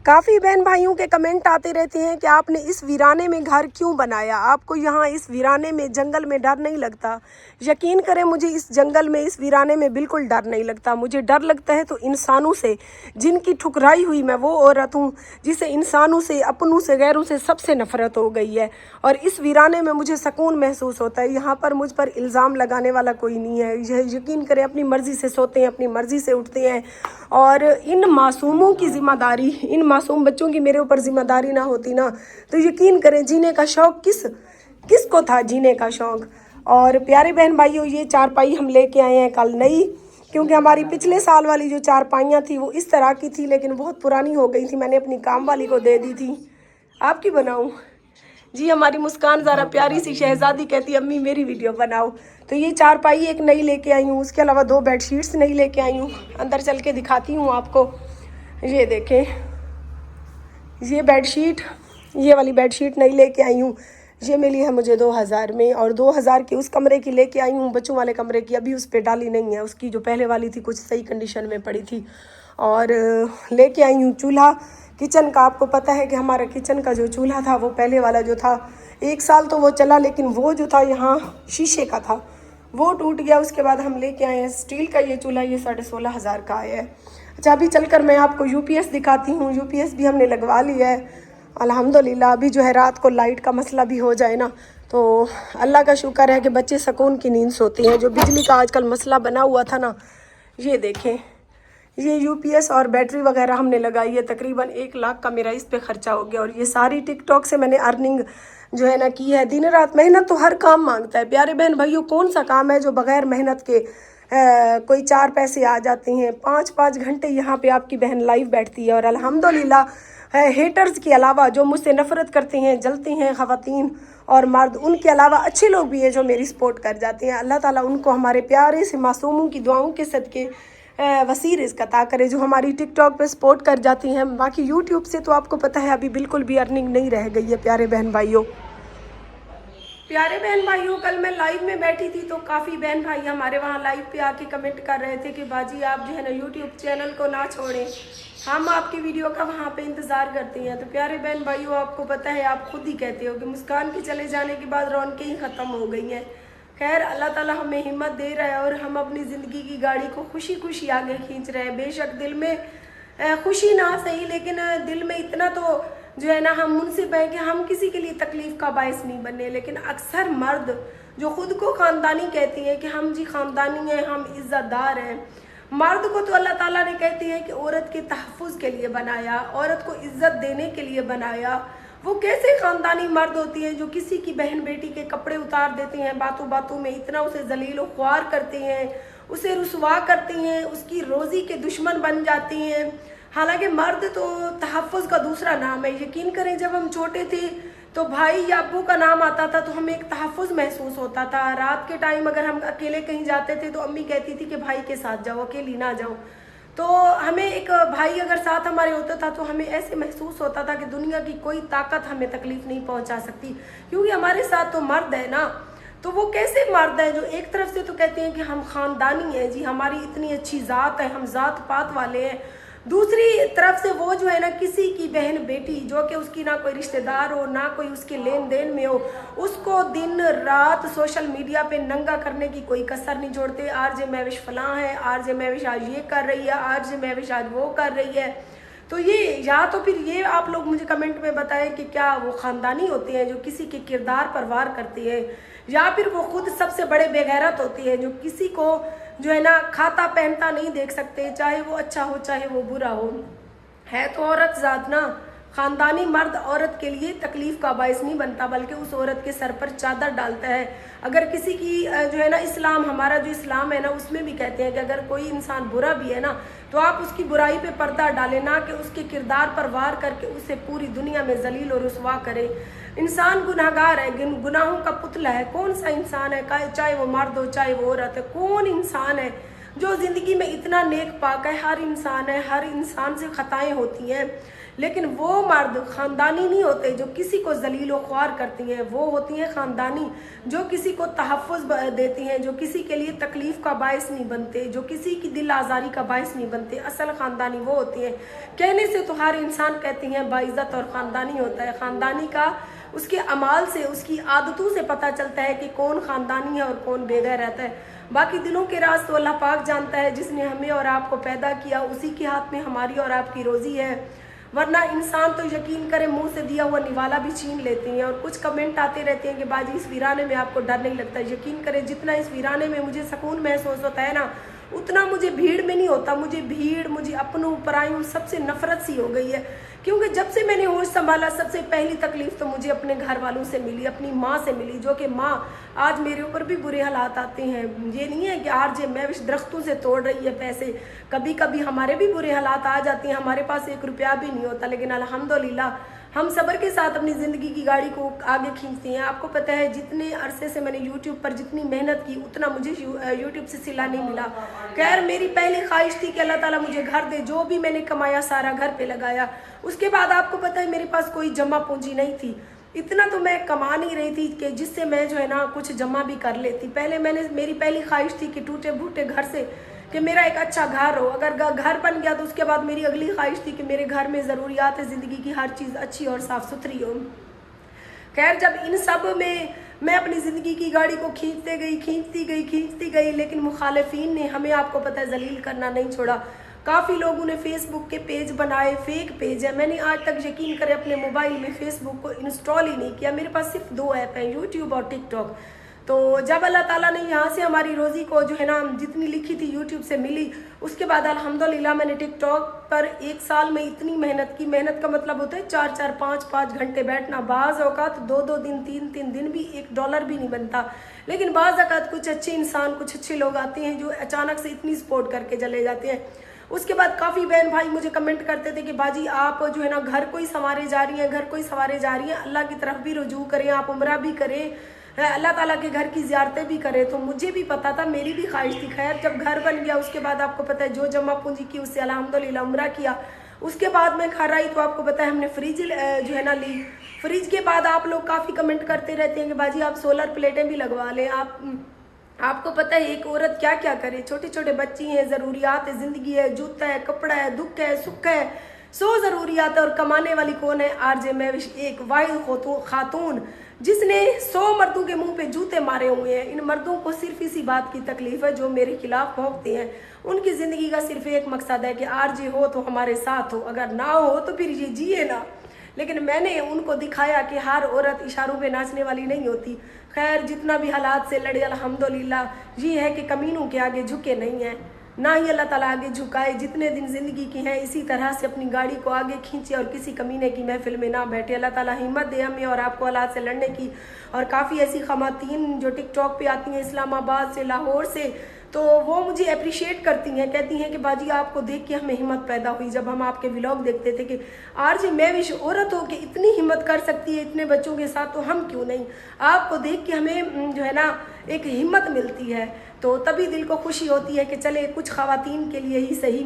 काफ़ी बहन भाइयों के कमेंट आते रहते हैं कि आपने इस वीराने में घर क्यों बनाया, आपको यहाँ इस वीराने में जंगल में डर नहीं लगता। यकीन करें, मुझे इस जंगल में इस वीराने में बिल्कुल डर नहीं लगता। मुझे डर लगता है तो इंसानों से, जिनकी ठुकराई हुई मैं वो औरत हूँ जिसे इंसानों से, अपनों से, गैरों से सबसे नफरत हो गई है। और इस वीराने में मुझे सुकून महसूस होता है। यहाँ पर मुझ पर इल्ज़ाम लगाने वाला कोई नहीं है। यह यकीन करें, अपनी मर्ज़ी से सोते हैं, अपनी मर्ज़ी से उठते हैं। और इन मासूमों की ज़िम्मेदारी, इन मासूम बच्चों की मेरे ऊपर ज़िम्मेदारी ना होती ना, तो यकीन करें जीने का शौक़ किसको था जीने का शौक़। और प्यारे बहन भाइयों, ये चारपाई हम लेके आए हैं कल नई, क्योंकि हमारी पिछले साल वाली जो चारपाइयाँ थी वो इस तरह की थी, लेकिन बहुत पुरानी हो गई थी। मैंने अपनी काम वाली को दे दी थी। आपकी बनाऊँ जी? हमारी मुस्कान ज़रा प्यारी सी शहज़ादी कहती अम्मी मेरी वीडियो बनाओ। तो ये चारपाई एक नई लेके आई हूँ, उसके अलावा 2 बेडशीट्स नई लेके आई हूँ। अंदर चल के दिखाती हूँ आपको। ये देखें, ये बेडशीट, ये वाली बेडशीट नई लेके आई हूँ। ये मिली है मुझे 2000 में, और 2000 की उस कमरे की लेके आई हूँ, बच्चों वाले कमरे की। अभी उस पर डाली नहीं है, उसकी जो पहले वाली थी कुछ सही कंडीशन में पड़ी थी। और लेके आई हूँ चूल्हा किचन का। आपको पता है कि हमारा किचन का जो चूल्हा था वो पहले वाला जो था 1 साल तो वो चला, लेकिन वो जो था यहाँ शीशे का था, वो टूट गया। उसके बाद हम लेके आए हैं स्टील का ये चूल्हा, ये 16,500 का आया है। अच्छा, अभी चलकर मैं आपको यूपीएस दिखाती हूँ। यूपीएस भी हमने लगवा लिया है अल्हम्दुलिल्लाह। अभी जो है रात को लाइट का मसला भी हो जाए ना, तो अल्लाह का शुक्र है कि बच्चे सुकून की नींद सोते हैं। जो बिजली का आजकल मसला बना हुआ था ना, ये देखें, ये यूपीएस और बैटरी वगैरह हमने लगाई है। तकरीबन 1 लाख का मेरा इस पे खर्चा हो गया। और ये सारी टिकटॉक से मैंने अर्निंग जो है ना की है। दिन रात मेहनत तो हर काम मांगता है प्यारे बहन भाइयों। कौन सा काम है जो बग़ैर मेहनत के कोई 4 पैसे आ जाते हैं। 5-5 घंटे यहाँ पे आपकी बहन लाइव बैठती है। और अल्हम्दुलिल्लाह हेटर्स के अलावा जो मुझसे नफ़रत करते हैं, जलते हैं, ख़वातीन और मर्द, उनके अलावा अच्छे लोग भी हैं जो मेरी सपोर्ट कर जाते हैं। अल्लाह ताला उनको हमारे प्यारे से मासूमों की दुआओं के सदके वसी रिज़्क़ अता करे, जो हमारी टिकटॉक पे सपोर्ट कर जाती हैं। बाकी यूट्यूब से तो आपको पता है अभी बिल्कुल भी अर्निंग नहीं रह गई है प्यारे बहन भाइयों। प्यारे बहन भाइयों, कल मैं लाइव में बैठी थी तो काफ़ी बहन भाई हमारे वहाँ लाइव पे आके कमेंट कर रहे थे कि बाजी आप जो है ना यूट्यूब चैनल को ना छोड़ें, हम आपकी वीडियो का वहाँ पे इंतज़ार करते हैं। तो प्यारे बहन भाइयों, आपको पता है, आप खुद ही कहते हो कि मुस्कान के चले जाने के बाद रौनकें ही ख़त्म हो गई हैं। खैर, अल्लाह ताला हमें हिम्मत दे रहा है और हम अपनी ज़िंदगी की गाड़ी को खुशी खुशी आगे खींच रहे हैं। बेशक दिल में खुशी ना सही, लेकिन दिल में इतना तो जो है ना हम मुनसिब हैं कि हम किसी के लिए तकलीफ़ का बायस नहीं बने। लेकिन अक्सर मर्द जो ख़ुद को ख़ानदानी कहती हैं कि हम जी ख़ानदानी हैं, हम इज़्ज़तदार हैं। मर्द को तो अल्लाह ताला ने कहती है कि औरत के तहफ़्फ़ुज़ के लिए बनाया, औरत को इज़्ज़त देने के लिए बनाया। वो कैसे ख़ानदानी मर्द होती हैं जो किसी की बहन बेटी के कपड़े उतार देते हैं, बातों बातों में इतना उसे ज़लील व ख्वार करते हैं, उसे रुसवा करती हैं, उसकी रोज़ी के दुश्मन बन जाती हैं। हालांकि मर्द तो तहफ़्फ़ुज़ का दूसरा नाम है। यकीन करें, जब हम छोटे थे तो भाई या अब्बू का नाम आता था तो हमें एक तहफ़्फ़ुज़ महसूस होता था। रात के टाइम अगर हम अकेले कहीं जाते थे तो अम्मी कहती थी कि भाई के साथ जाओ, अकेली ना जाओ। तो हमें एक भाई अगर साथ हमारे होता था तो हमें ऐसे महसूस होता था कि दुनिया की कोई ताकत हमें तकलीफ़ नहीं पहुंचा सकती, क्योंकि हमारे साथ तो मर्द है ना। तो वो कैसे मर्द हैं जो एक तरफ से तो कहते हैं कि हम ख़ानदानी हैं जी, हमारी इतनी अच्छी ज़ात है, हम ज़ात पात वाले हैं, दूसरी तरफ से वो जो है ना किसी की बहन बेटी जो कि उसकी ना कोई रिश्तेदार हो, ना कोई उसके लेन देन में हो, उसको दिन रात सोशल मीडिया पे नंगा करने की कोई कसर नहीं छोड़ते। आरजे महविश फलां है, आरजे महविश आज ये कर रही है, आरजे महविश आज वो कर रही है। तो ये, या तो फिर ये आप लोग मुझे कमेंट में बताएं कि क्या वो ख़ानदानी होते हैं जो किसी के किरदार पर वार करते हैं, या फिर वो खुद सबसे बड़े बेगैरत होती है जो किसी को जो है ना खाता पहनता नहीं देख सकते, चाहे वो अच्छा हो चाहे वो बुरा हो। है तो औरत ज़ात ना। ख़ानदानी मर्द औरत के लिए तकलीफ़ का बायस नहीं बनता, बल्कि उस औरत के सर पर चादर डालता है। अगर किसी की जो है ना इस्लाम, हमारा जो इस्लाम है ना, उसमें भी कहते हैं कि अगर कोई इंसान बुरा भी है ना तो आप उसकी बुराई पे पर्दा डालें, ना कि उसके किरदार पर वार करके उसे पूरी दुनिया में जलील और रुसवा करें। इंसान गुनाहगार है, गुनाहों का पुतला है। कौन सा इंसान है, चाहे वो मर्द हो चाहे वो औरत है, कौन इंसान है जो ज़िंदगी में इतना नेक पाक है, हर इंसान है, हर इंसान से ख़ताएँ होती हैं, लेकिन वो मर्द ख़ानदानी नहीं होते जो किसी को जलील व ख्वार करती हैं। वो होती हैं ख़ानदानी जो किसी को तहफ़्फ़ुज़ देती हैं, जो किसी के लिए तकलीफ़ का बायस नहीं बनते, जो किसी की दिल आज़ारी का बायस नहीं बनते। असल ख़ानदानी वो होती हैं। कहने से तो हर इंसान कहती हैं बाइज़्ज़त और ख़ानदानी होता है। ख़ानदानी का उसके अमाल से, उसकी आदतों से पता चलता है कि कौन ख़ानदानी है और कौन बेगैर रहता है। बाकी दिलों के राज तो अल्लाह पाक जानता है। जिसने हमें और आपको पैदा किया उसी के हाथ में हमारी और आपकी रोज़ी है, वरना इंसान तो यकीन करें मुंह से दिया हुआ निवाला भी छीन लेते हैं। और कुछ कमेंट आते रहते हैं कि बाजी इस वीराने में आपको डर नहीं लगता। यकीन करें जितना इस वीराने में मुझे सुकून महसूस होता है ना, उतना मुझे भीड़ में नहीं होता। मुझे अपनों परायों सबसे नफरत सी हो गई है, क्योंकि जब से मैंने होश संभाला सबसे पहली तकलीफ तो मुझे अपने घर वालों से मिली, अपनी माँ से मिली, जो कि माँ आज मेरे ऊपर भी बुरे हालात आते हैं। ये नहीं है कि आरजे महविश दरख्तों से तोड़ रही है पैसे, कभी कभी हमारे भी बुरे हालात आ जाते हैं, हमारे पास 1 रुपया भी नहीं होता, लेकिन अल्हम्दुलिल्लाह हम सब्र के साथ अपनी ज़िंदगी की गाड़ी को आगे खींचते हैं। आपको पता है जितने अरसे से मैंने यूट्यूब पर जितनी मेहनत की उतना मुझे यूट्यूब से सिला नहीं मिला। खैर मेरी पहली ख्वाहिश थी कि अल्लाह ताला मुझे घर दे, जो भी मैंने कमाया सारा घर पे लगाया। उसके बाद आपको पता है मेरे पास कोई जमा पूंजी नहीं थी, इतना तो मैं कमा नहीं रही थी कि जिससे मैं जो है ना कुछ जमा भी कर लेती। मेरी पहली ख्वाहिश थी कि टूटे फूटे घर से कि मेरा एक अच्छा घर हो। अगर घर बन गया तो उसके बाद मेरी अगली ख्वाहिश थी कि मेरे घर में ज़रूरियात ज़िंदगी की हर चीज़ अच्छी और साफ़ सुथरी हो। खैर जब इन सब में मैं अपनी ज़िंदगी की गाड़ी को खींचती गई, लेकिन मुखालिफिन ने हमें आपको पता है जलील करना नहीं छोड़ा। काफ़ी लोगों ने फेसबुक के पेज बनाए, फेक पेज है। मैंने आज तक यकीन करें अपने मोबाइल में फेसबुक को इंस्टॉल ही नहीं किया। मेरे पास सिर्फ 2 ऐप हैं, यूट्यूब और टिकटॉक। तो जब अल्लाह ताला ने यहाँ से हमारी रोज़ी को जो है ना जितनी लिखी थी यूट्यूब से मिली, उसके बाद अल्हम्दुलिल्लाह मैंने टिकटॉक पर 1 साल में इतनी मेहनत की। मेहनत का मतलब होता है 4-4, 5-5 घंटे बैठना, बाज़ औकात 2-2 दिन, 3-3 दिन भी $1 भी नहीं बनता। लेकिन बाज़ औकात कुछ अच्छे इंसान, कुछ अच्छे लोग आते हैं जो अचानक से इतनी सपोर्ट करके चले जाते हैं। उसके बाद काफ़ी बहन भाई मुझे कमेंट करते थे कि बाजी आप जो है ना घर को ही संवारे जा रही हैं, अल्लाह की तरफ भी रुजू करें, आप उम्रा भी करें, अल्लाह ताला के घर की ज़ियारतें भी करें। तो मुझे भी पता था, मेरी भी ख्वाहिश थी। खैर जब घर बन गया उसके बाद आपको पता है जो जमा पूंजी की उससे अल्हम्दुलिल्लाह उम्रा किया। उसके बाद मैं घर आई तो आपको पता है हमने फ्रिज जो है ना ली। फ्रिज के बाद आप लोग काफ़ी कमेंट करते रहते हैं कि बाजी आप सोलर प्लेटें भी लगवा लें। आपको पता है एक औरत क्या क्या करे, छोटे छोटे बच्ची हैं, ज़रूरियात है, ज़िंदगी है, जूता है, कपड़ा है, दुख है, सुख है, 100 ज़रूरियात है। और कमाने वाली कौन है? आरजे महविश, एक वाहिद खातून जिसने 100 मर्दों के मुंह पे जूते मारे हुए हैं। इन मर्दों को सिर्फ इसी बात की तकलीफ है जो मेरे खिलाफ भौंकते हैं। उनकी ज़िंदगी का सिर्फ एक मकसद है कि आरजे हो तो हमारे साथ हो, अगर ना हो तो फिर ये जिए ना। लेकिन मैंने उनको दिखाया कि हर औरत इशारों पे नाचने वाली नहीं होती। खैर जितना भी हालात से लड़े अल्हम्दुलिल्लाह ये है कि कमीनों के आगे झुके नहीं हैं, ना ही अल्लाह ताला आगे झुकाए। जितने दिन ज़िंदगी की हैं इसी तरह से अपनी गाड़ी को आगे खींचे और किसी कमीने की महफिल में ना बैठे। अल्लाह ताला हिम्मत दे हमें और आपको हालात से लड़ने की। और काफ़ी ऐसी ख़वातीन जो टिकटॉक पे आती हैं इस्लामाबाद से, लाहौर से, तो वो मुझे अप्रिशिएट करती हैं, कहती हैं कि बाजी आपको देख के हमें हिम्मत पैदा हुई। जब हम आपके व्लॉग देखते थे कि आरजे महविश औरत हो कि इतनी हिम्मत कर सकती है इतने बच्चों के साथ, तो हम क्यों नहीं। आपको देख के हमें जो है ना एक हिम्मत मिलती है, तो तभी दिल को खुशी होती है कि चले कुछ ख़वातीन के लिए ही सही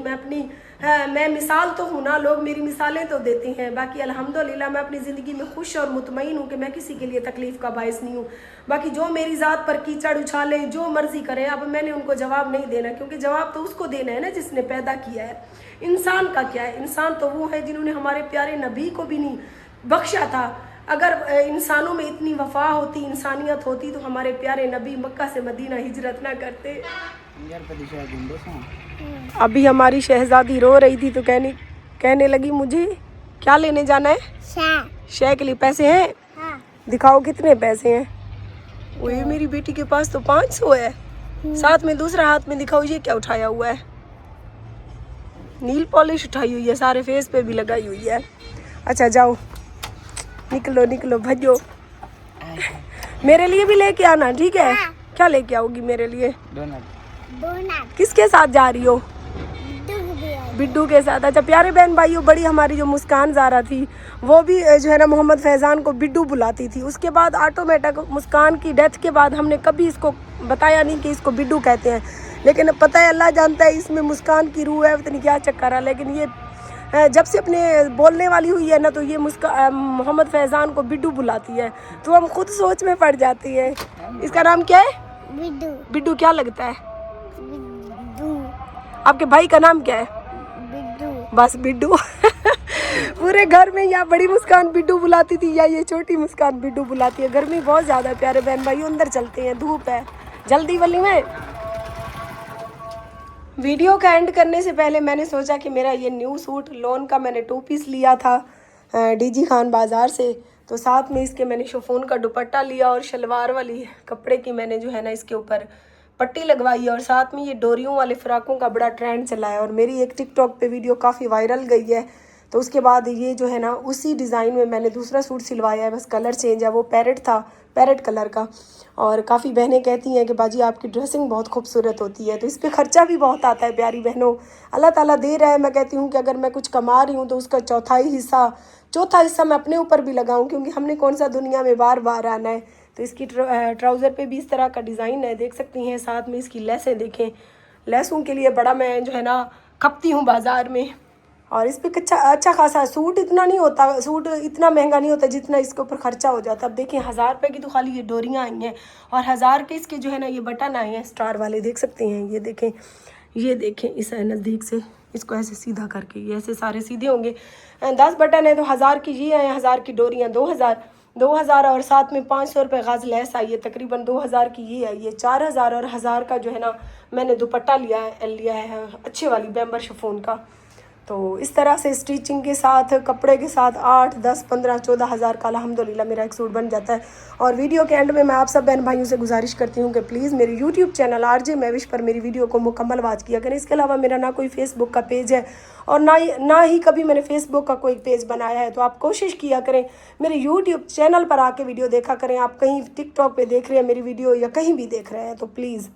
मैं मिसाल तो हूँ ना, लोग मेरी मिसालें तो देते हैं। बाकी अल्हम्दुलिल्लाह मैं अपनी ज़िंदगी में खुश और मुतमईन हूँ कि मैं किसी के लिए तकलीफ़ का बायस नहीं हूँ। बाकी जो मेरी ज़ात पर कीचड़ उछालें, जो मर्ज़ी करें, अब मैंने उनको जवाब नहीं देना, क्योंकि जवाब तो उसको देना है ना जिसने पैदा किया है। इंसान का क्या है? इंसान तो वो है जिन्होंने हमारे प्यारे नबी को भी नहीं बख्शा था। अगर इंसानों में इतनी वफा होती, इंसानियत होती, तो हमारे प्यारे नबी मक्का से मदीना हिजरत ना करते। अभी हमारी शहजादी रो रही थी तो कहने लगी मुझे क्या लेने जाना है? शे के लिए पैसे हैं? हाँ। दिखाओ कितने पैसे हैं। वही मेरी बेटी के पास तो 500 है। साथ में दूसरा हाथ में दिखाओ, ये क्या उठाया हुआ है? नील पॉलिश उठाई हुई है, सारे फेस पे भी लगाई हुई है। अच्छा जाओ निकलो भजो। मेरे लिए भी लेके आना, ठीक है? हाँ। क्या लेके आओगी मेरे लिए? डोनट। किसके साथ जा रही हो? बिड्डू के साथ। अच्छा प्यारे बहन भाइयों, बड़ी हमारी जो मुस्कान ज़ारा थी वो भी जो है ना मोहम्मद फैज़ान को बिड्डू बुलाती थी। उसके बाद ऑटोमेटिक मुस्कान की डेथ के बाद हमने कभी इसको बताया नहीं कि इसको बिड्डू कहते हैं। लेकिन पता है अल्लाह जानता है इसमें मुस्कान की रूह है, पता नहीं क्या चक्कर है। लेकिन ये जब से अपने बोलने वाली हुई है ना तो ये मोहम्मद फैज़ान को बिड्डू बुलाती है, तो हम खुद सोच में पड़ जाती है। इसका नाम क्या है? बिड्डू। बिड्डू क्या लगता है? बिड्डू। आपके भाई का नाम क्या है? बिड्डू। बस बिड्डू। पूरे घर में या बड़ी मुस्कान बिड्डू बुलाती थी या ये छोटी मुस्कान बिड्डू बुलाती है। गर्मी बहुत ज़्यादा प्यारे बहन भाई, अंदर चलते हैं, धूप है, जल्दी वाली में। वीडियो का एंड करने से पहले मैंने सोचा कि मेरा ये न्यू सूट लोन का मैंने 2 पीस लिया था डीजी खान बाज़ार से, तो साथ में इसके मैंने शिफॉन का दुपट्टा लिया और शलवार वाली कपड़े की मैंने जो है ना इसके ऊपर पट्टी लगवाई है, और साथ में ये डोरियों वाले फ्राकों का बड़ा ट्रेंड चला है और मेरी एक टिकटॉक पे वीडियो काफ़ी वायरल गई है। तो उसके बाद ये जो है ना उसी डिज़ाइन में मैंने दूसरा सूट सिलवाया है, बस कलर चेंज है। वो पैरेट था, पैरेट कलर का। और काफ़ी बहनें कहती हैं कि बाजी आपकी ड्रेसिंग बहुत खूबसूरत होती है, तो इस पर ख़र्चा भी बहुत आता है प्यारी बहनों। अल्लाह ताला दे रहा है, मैं कहती हूँ कि अगर मैं कुछ कमा रही हूँ तो उसका चौथा हिस्सा मैं अपने ऊपर भी लगाऊँ, क्योंकि हमने कौन सा दुनिया में बार बार आना है। तो इसकी ट्राउज़र पे भी इस तरह का डिज़ाइन है, देख सकती हैं। साथ में इसकी लेसें देखें, लेसों के लिए बड़ा मैं जो है ना खपती हूँ बाज़ार में। और इस पर अच्छा खासा सूट इतना नहीं होता, सूट इतना महंगा नहीं होता जितना इसके ऊपर ख़र्चा हो जाता है। अब देखिए 1000 रुपये की तो खाली ये डोरियाँ आई हैं, और 1000 के इसके जो है ना ये बटन आए हैं स्टार वाले, देख सकते हैं। ये देखें इस नज़दीक से, इसको ऐसे सीधा करके, ये ऐसे सारे सीधे होंगे। 10 बटन है तो 1000 की ये आए, 1000 की डोरियाँ 2000 और साथ में 500 रुपये गाज लेस आई है, तकरीबन 2000 की ये आई है। 4000 और 1000 का जो है ना मैंने दुपट्टा लिया है अच्छे वाली बैम्बर शिफॉन का। तो इस तरह से स्टिचिंग के साथ, कपड़े के साथ 8, 10, 15, 14 हज़ार का अल्हम्दुलिल्लाह मेरा एक सूट बन जाता है। और वीडियो के एंड में मैं आप सब बहन भाइयों से गुजारिश करती हूँ कि प्लीज़ मेरे यूट्यूब चैनल आरजे महविश पर मेरी वीडियो को मुकम्मल वॉच किया करें। इसके अलावा मेरा ना कोई फेसबुक का पेज है और ना ही कभी मैंने फेसबुक का कोई पेज बनाया है। तो आप कोशिश किया करें मेरे यूट्यूब चैनल पर आके वीडियो देखा करें। आप कहीं टिकटॉक पर देख रहे हैं मेरी वीडियो या कहीं भी देख रहे हैं तो प्लीज़